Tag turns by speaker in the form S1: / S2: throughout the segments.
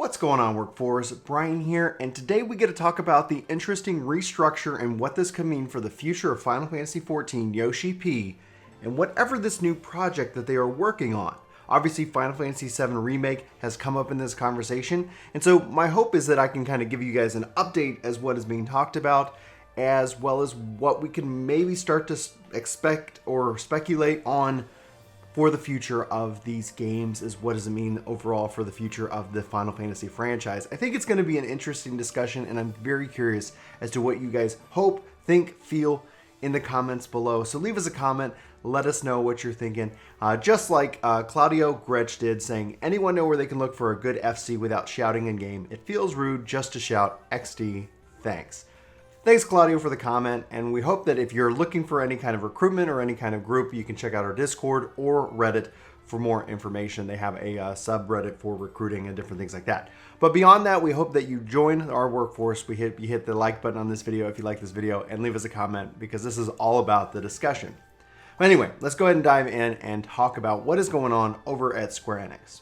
S1: What's going on, Workforce? Brian here, and today we get to talk about the interesting restructure and what this could mean for the future of Final Fantasy XIV Yoshi-P and whatever this new project that they are working on. Obviously, Final Fantasy VII Remake has come up in this conversation, and so my hope is that I can kind of give you guys an update as what is being talked about, as well as what we can maybe start to expect or speculate on for the future of these games. Is what does it mean overall for the future of the Final Fantasy franchise. I think it's going to be an interesting discussion, and I'm very curious as to what you guys hope, think, feel in the comments below. So leave us a comment, let us know what you're thinking. Just like Claudio Gretsch did, saying, anyone know where they can look for a good FC without shouting in game? It feels rude just to shout XD, thanks. Thanks, Claudio, for the comment, and we hope that if you're looking for any kind of recruitment or any kind of group, you can check out our Discord or Reddit for more information. They have a subreddit for recruiting and different things like that. But beyond that, we hope that you join our workforce. You hit the like button on this video if you like this video, and leave us a comment, because this is all about the discussion. But anyway, let's go ahead and dive in and talk about what is going on over at Square-Enix.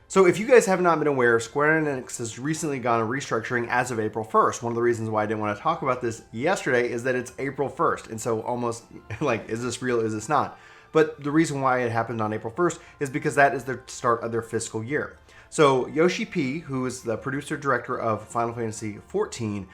S1: So if you guys have not been aware, Square-Enix has recently gone a restructuring as of April 1st. One of the reasons why I didn't want to talk about this yesterday is that it's April 1st. And so almost like, is this real, is this not? But the reason why it happened on April 1st is because that is the start of their fiscal year. So Yoshi-P, who is the producer-director of Final Fantasy XIV,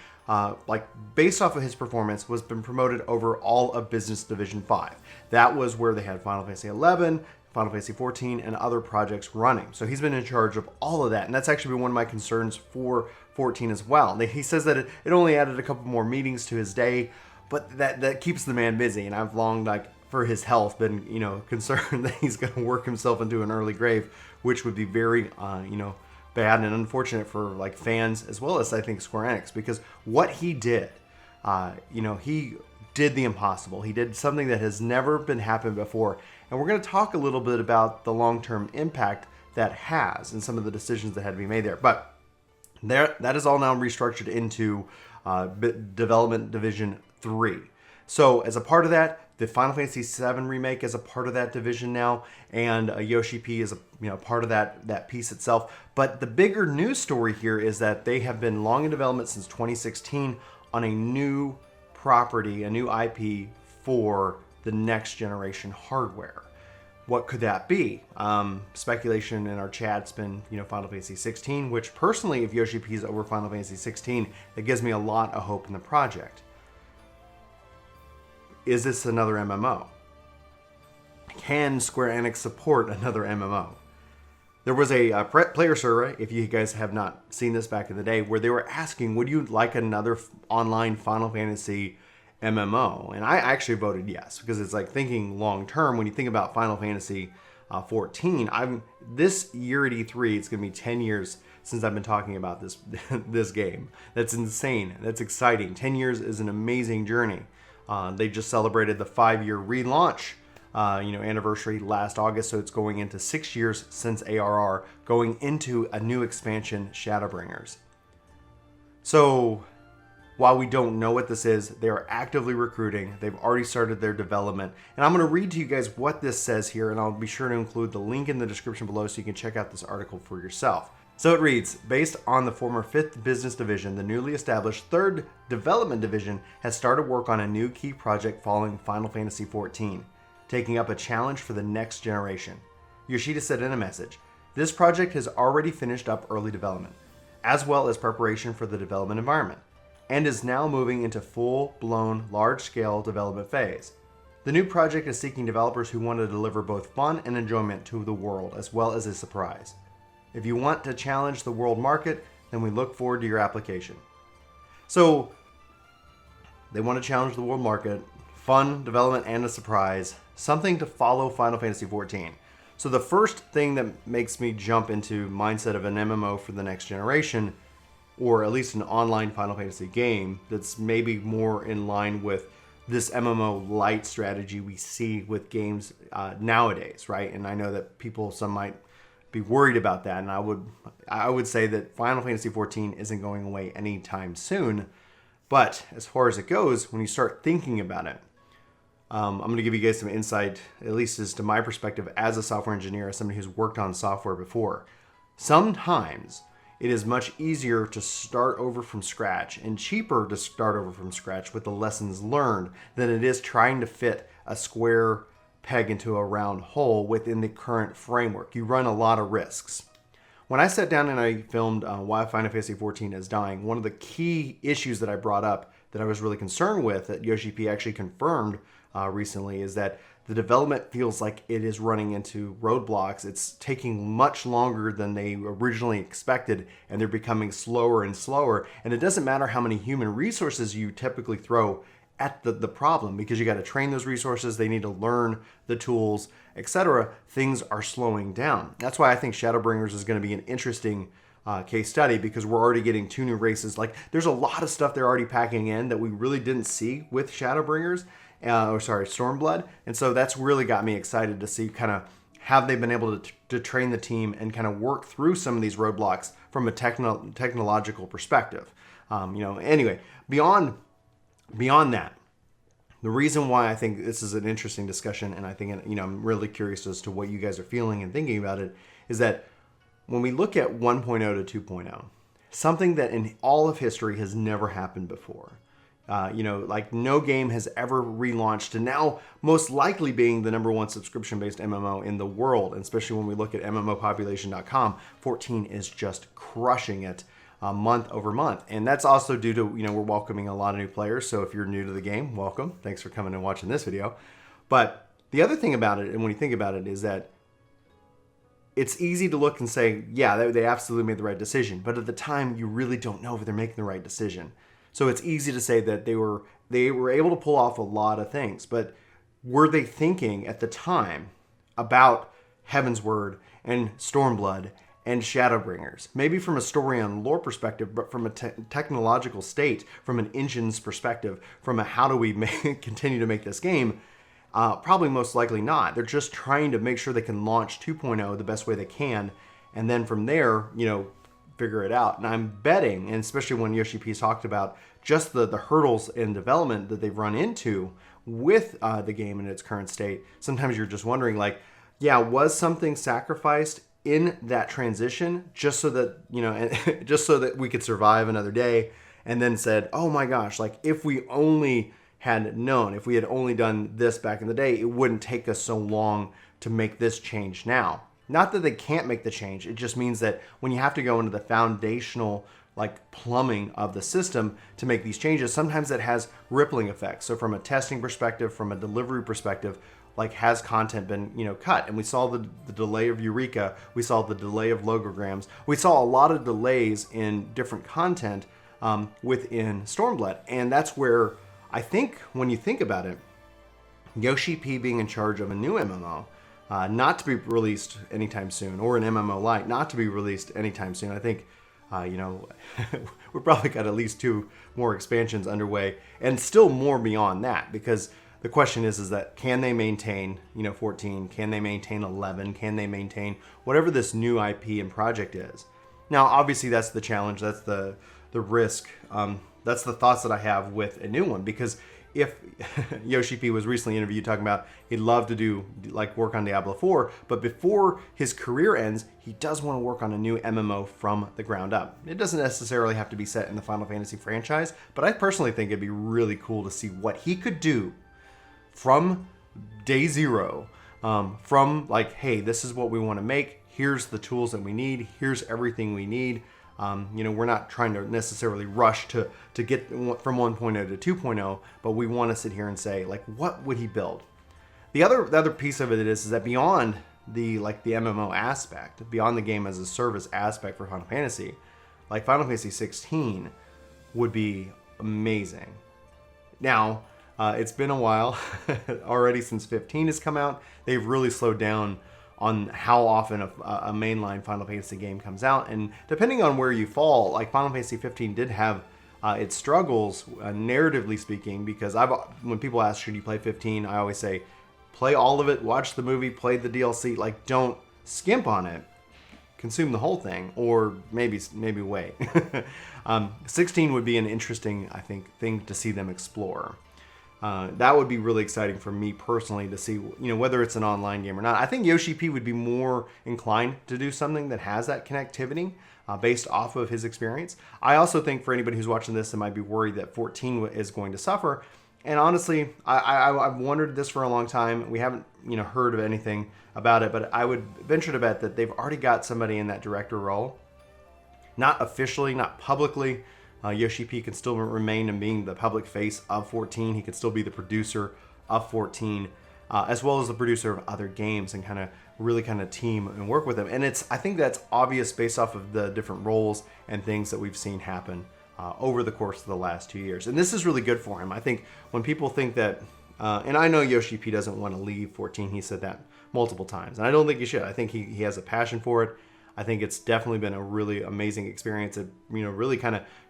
S1: based off of his performance, was been promoted over all of Business Division 5. That was where they had Final Fantasy XI, Final Fantasy XIV, and other projects running. So he's been in charge of all of that, and that's actually been one of my concerns for 14 as well. He says that it only added a couple more meetings to his day, but that keeps the man busy, and I've long, for his health, been, concerned that he's going to work himself into an early grave, which would be very, bad and unfortunate for, fans, as well as, I think, Square-Enix, because what he did, he did the impossible. He did something that has never been happened before. And we're going to talk a little bit about the long-term impact that has and some of the decisions that had to be made there. But that is all now restructured into Development Division 3. So as a part of that, the Final Fantasy VII Remake is a part of that division now, and Yoshi-P is a part of that piece itself. But the bigger news story here is that they have been long in development since 2016 on a new property, a new IP for the next generation hardware. What could that be? Speculation in our chat's been, Final Fantasy XVI, which personally, if Yoshi-P is over Final Fantasy XVI, that gives me a lot of hope in the project. Is this another MMO? Can Square-Enix support another MMO? There was a player survey, if you guys have not seen this back in the day, where they were asking, would you like another online Final Fantasy MMO? And I actually voted yes, because it's like thinking long term. When you think about Final Fantasy 14, this year at E3, it's going to be 10 years since I've been talking about this game. That's insane. That's exciting. 10 years is an amazing journey. They just celebrated the 5-year relaunch anniversary last August, so it's going into 6 years since ARR, going into a new expansion, Shadowbringers. So while we don't know what this is, they are actively recruiting. They've already started their development. And I'm going to read to you guys what this says here, and I'll be sure to include the link in the description below so you can check out this article for yourself. So it reads, based on the former 5th Business Division, the newly established 3rd Development Division has started work on a new key project following Final Fantasy XIV, taking up a challenge for the next generation. Yoshida said in a message, this project has already finished up early development, as well as preparation for the development environment, and is now moving into full-blown, large-scale development phase. The new project is seeking developers who want to deliver both fun and enjoyment to the world, as well as a surprise. If you want to challenge the world market, then we look forward to your application. So, they want to challenge the world market, fun, development, and a surprise, something to follow Final Fantasy XIV. So the first thing that makes me jump into mindset of an MMO for the next generation, or at least an online Final Fantasy game that's maybe more in line with this MMO light strategy we see with games nowadays, right? And I know that some might be worried about that, and I would say that Final Fantasy XIV isn't going away anytime soon. But as far as it goes, when you start thinking about it, I'm going to give you guys some insight, at least as to my perspective as a software engineer, as somebody who's worked on software before. Sometimes it is much easier to start over from scratch and cheaper to start over from scratch with the lessons learned than it is trying to fit a square peg into a round hole within the current framework. You run a lot of risks. When I sat down and I filmed Why Final Fantasy XIV is Dying, one of the key issues that I brought up that I was really concerned with, that Yoshi-P actually confirmed recently, is that the development feels like it is running into roadblocks. It's taking much longer than they originally expected, and they're becoming slower and slower. And it doesn't matter how many human resources you typically throw at the problem, because you got to train those resources, they need to learn the tools, etc. Things are slowing down. That's why I think Shadowbringers is going to be an interesting case study, because we're already getting 2 new races. Like, there's a lot of stuff they're already packing in that we really didn't see with Shadowbringers. Stormblood. And so that's really got me excited to see kind of have they been able to train the team and kind of work through some of these roadblocks from a technological perspective. Anyway, beyond that, the reason why I think this is an interesting discussion, and I think, I'm really curious as to what you guys are feeling and thinking about it, is that when we look at 1.0 to 2.0, something that in all of history has never happened before. Like no game has ever relaunched to now most likely being the #1 subscription-based MMO in the world. And especially when we look at MMOpopulation.com, 14 is just crushing it month over month. And that's also due to, we're welcoming a lot of new players. So if you're new to the game, welcome. Thanks for coming and watching this video. But the other thing about it, and when you think about it, is that it's easy to look and say, yeah, they absolutely made the right decision. But at the time, you really don't know if they're making the right decision. So it's easy to say that they were able to pull off a lot of things, but were they thinking at the time about Heaven's Word and Stormblood and Shadowbringers? Maybe from a story and lore perspective, but from a technological state, from an engine's perspective, from a how do we continue to make this game, probably most likely not. They're just trying to make sure they can launch 2.0 the best way they can, and then from there, figure it out. And I'm betting, and especially when Yoshi-P's talked about just the hurdles in development that they've run into with the game in its current state, sometimes you're just wondering, like, yeah, was something sacrificed in that transition just so that, just so that we could survive another day, and then said, oh my gosh, like if we only had known, if we had only done this back in the day, it wouldn't take us so long to make this change now. Not that they can't make the change, it just means that when you have to go into the foundational plumbing of the system to make these changes, sometimes that has rippling effects. So from a testing perspective, from a delivery perspective, has content been cut? And we saw the delay of Eureka, we saw the delay of logograms, we saw a lot of delays in different content within Stormblood. And that's where I think, when you think about it, Yoshi-P being in charge of a new MMO, not to be released anytime soon, or an MMO Lite not to be released anytime soon. I think, we've probably got at least 2 more expansions underway, and still more beyond that, because the question is that can they maintain, 14? Can they maintain 11? Can they maintain whatever this new IP and project is? Now, obviously, that's the challenge. That's the risk. That's the thoughts that I have with a new one, because if Yoshi-P was recently interviewed talking about he'd love to do work on Diablo 4, but before his career ends, he does want to work on a new MMO from the ground up. It doesn't necessarily have to be set in the Final Fantasy franchise, but I personally think it'd be really cool to see what he could do from day zero, from hey, this is what we want to make, here's the tools that we need, here's everything we need. We're not trying to necessarily rush to get from 1.0 to 2.0, but we want to sit here and say, what would he build? The other piece of it is that beyond the MMO aspect, beyond the game as a service aspect for Final Fantasy, Final Fantasy XVI would be amazing. Now, it's been a while already since 15 has come out. They've really slowed down on how often a mainline Final Fantasy game comes out, and depending on where you fall, Final Fantasy 15 did have its struggles, narratively speaking, because when people ask should you play 15, I always say play all of it, watch the movie, play the DLC, don't skimp on it, consume the whole thing, or maybe wait. 16 would be an interesting, I think, thing to see them explore. That would be really exciting for me personally to see, whether it's an online game or not. I think Yoshi-P would be more inclined to do something that has that connectivity based off of his experience. I also think for anybody who's watching this that might be worried that 14 is going to suffer. And honestly, I've wondered this for a long time. We haven't, heard of anything about it, but I would venture to bet that they've already got somebody in that director role. Not officially, not publicly. Yoshi-P can still remain in being the public face of 14. He can still be the producer of 14, as well as the producer of other games, and really team and work with him. And I think that's obvious based off of the different roles and things that we've seen happen over the course of the last 2 years. And this is really good for him. I think when people think that, and I know Yoshi-P doesn't want to leave 14. He said that multiple times, and I don't think he should. I think he has a passion for it. I think it's definitely been a really amazing experience. It really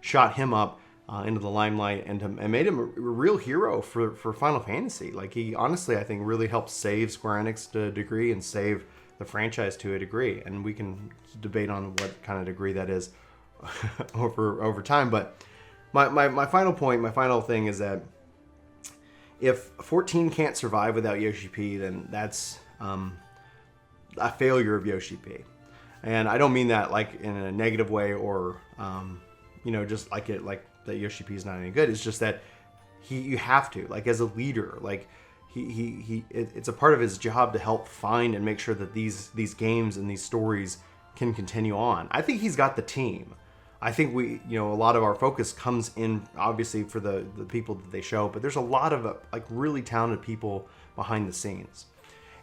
S1: shot him up into the limelight and made him a real hero for Final Fantasy. Like, he honestly, I think, really helped save Square-Enix to a degree and save the franchise to a degree. And we can debate on what kind of degree that is over time. But my final point, my final thing is that if 14 can't survive without Yoshi-P, then that's a failure of Yoshi-P. And I don't mean that like in a negative way or, just like that Yoshi-P is not any good. It's just that you have to, like, as a leader, like it's a part of his job to help find and make sure that these games and these stories can continue on. I think he's got the team. I think a lot of our focus comes in obviously for the people that they show, but there's a lot of really talented people behind the scenes.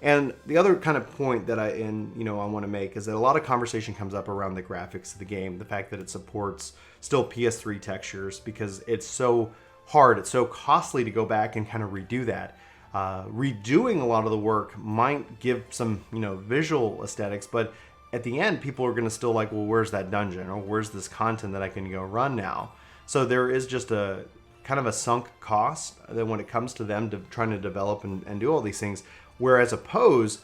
S1: And the other kind of point that I want to make is that a lot of conversation comes up around the graphics of the game, the fact that it supports still PS3 textures, because it's so hard, it's so costly to go back and redo that. Redoing a lot of the work might give some, visual aesthetics, but at the end, people are going to still like, well, where's that dungeon, or where's this content that I can go run now? So there is just a kind of a sunk cost that when it comes to them trying to develop and do all these things. Whereas opposed,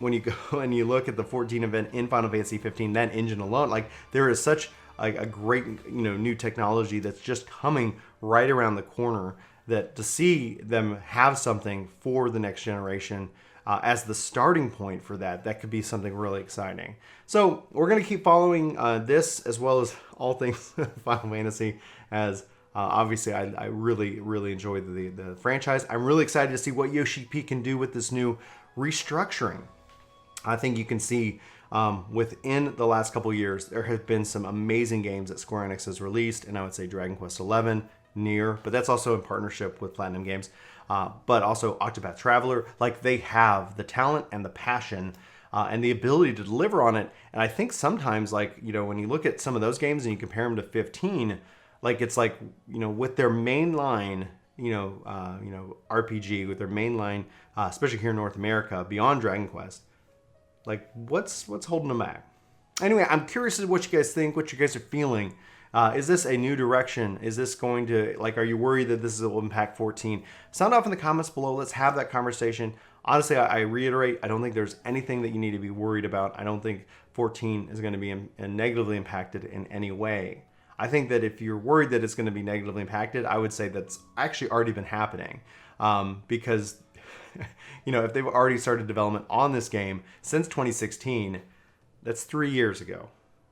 S1: when you go and you look at the 14 event in Final Fantasy 15, that engine alone, like, there is such a great new technology that's just coming right around the corner, that to see them have something for the next generation as the starting point for that could be something really exciting. So we're going to keep following this as well as all things Final Fantasy, as obviously, I really, really enjoyed the franchise. I'm really excited to see what Yoshi-P can do with this new restructuring. I think you can see within the last couple years, there have been some amazing games that Square-Enix has released, and I would say Dragon Quest XI, Nier, but that's also in partnership with Platinum Games, but also Octopath Traveler. Like, they have the talent and the passion and the ability to deliver on it. And I think sometimes, when you look at some of those games and you compare them to 15, it's with their mainline, RPG, with their mainline, especially here in North America, beyond Dragon Quest, what's holding them back? Anyway, I'm curious as to what you guys think, what you guys are feeling. Is this a new direction? Is this going to, are you worried that this will impact 14? Sound off in the comments below. Let's have that conversation. Honestly, I reiterate, I don't think there's anything that you need to be worried about. I don't think 14 is going to be negatively impacted in any way. I think that if you're worried that it's going to be negatively impacted, I would say that's actually already been happening. Because, if they've already started development on this game since 2016, that's 3 years ago.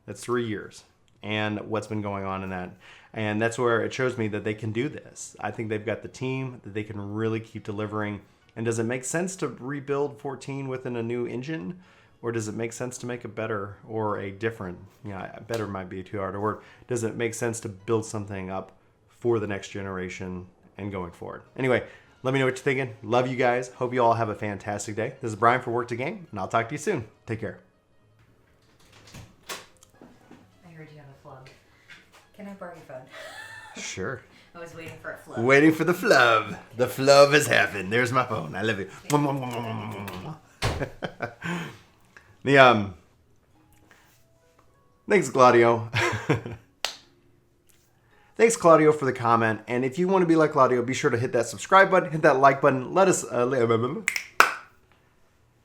S1: That's 3 years. And what's been going on in that. And that's where it shows me that they can do this. I think they've got the team, that they can really keep delivering. And does it make sense to rebuild 14 within a new engine? Or does it make sense to make a better or a different, better might be too hard a word. Does it make sense to build something up for the next generation and going forward? Anyway, let me know what you're thinking. Love you guys. Hope you all have a fantastic day. This is Brian for Work to Game, and I'll talk to you soon. Take care.
S2: I heard you have a flub. Can I borrow your phone?
S1: Sure.
S2: I was waiting for a flub.
S1: Waiting for the flub. The flub has happened. There's my phone. I love you. Thanks, Claudio. Thanks, Claudio, for the comment. And if you want to be like Claudio, be sure to hit that subscribe button, hit that like button. Let us